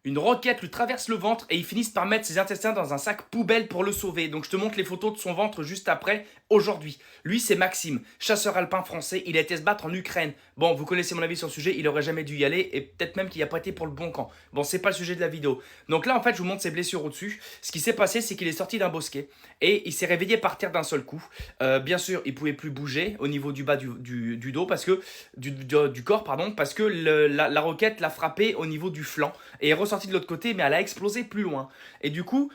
Une roquette lui traverse le ventre et ils finissent par mettre ses intestins dans un sac poubelle pour le sauver. Donc je te montre les photos de son ventre juste après, aujourd'hui. Lui, c'est Maxime, chasseur alpin français. Il a été se battre en Ukraine. Bon, vous connaissez mon avis sur le sujet, il aurait jamais dû y aller et peut-être même qu'il n'y a pas été pour le bon camp. Bon, c'est pas le sujet de la vidéo. Donc là, en fait, je vous montre ses blessures au-dessus. Ce qui s'est passé, c'est qu'il est sorti d'un bosquet et il s'est réveillé par terre d'un seul coup. Bien sûr, il pouvait plus bouger au niveau du bas du dos parce que du corps, pardon, parce que la roquette l'a frappé au niveau du flanc et est ressortie de l'autre côté, mais elle a explosé plus loin. Et du coup,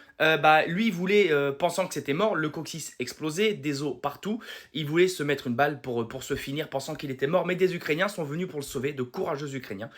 lui, il voulait, pensant que c'était mort, le coccyx explosé, des os partout. Il voulait se mettre une balle pour se finir, pensant qu'il était mort. Mais des Ukrainiens sont venus pour le sauver, de courageux Ukrainiens.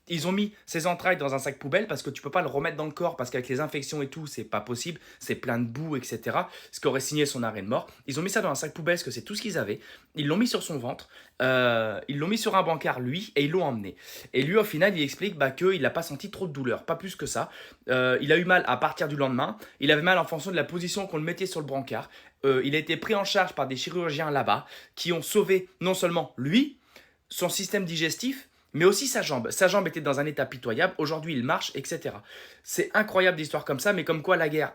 Ils ont mis ses entrailles dans un sac poubelle parce que tu peux pas le remettre dans le corps parce qu'avec les infections et tout, c'est pas possible. C'est plein de boue, etc. Ce qui aurait signé son arrêt de mort. Ils ont mis ça dans un sac poubelle parce que c'est tout ce qu'ils avaient. Ils l'ont mis sur son ventre. Ils l'ont mis sur un bancard, lui, et ils l'ont emmené. Et lui, au final, il explique qu'il n'a pas senti trop de douleur, pas plus que ça. Il a eu mal à partir du lendemain. Il avait mal en fonction de la position qu'on le mettait sur le brancard. Il a été pris en charge par des chirurgiens là-bas qui ont sauvé non seulement lui, son système digestif, mais aussi sa jambe. Sa jambe était dans un état pitoyable. Aujourd'hui, il marche, etc. C'est incroyable d'histoires comme ça, mais comme quoi la guerre,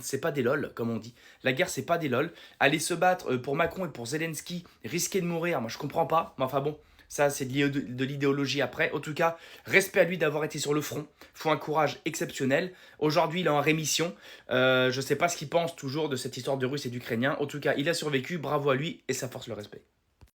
c'est pas des lol, comme on dit. La guerre, c'est pas des lol. Aller se battre pour Macron et pour Zelensky, risquer de mourir, moi je comprends pas. Mais enfin bon, ça, c'est de l'idéologie après. En tout cas, respect à lui d'avoir été sur le front. Faut un courage exceptionnel. Aujourd'hui, il est en rémission. Je ne sais pas ce qu'il pense toujours de cette histoire de Russes et d'Ukrainiens. En tout cas, il a survécu. Bravo à lui et ça force le respect.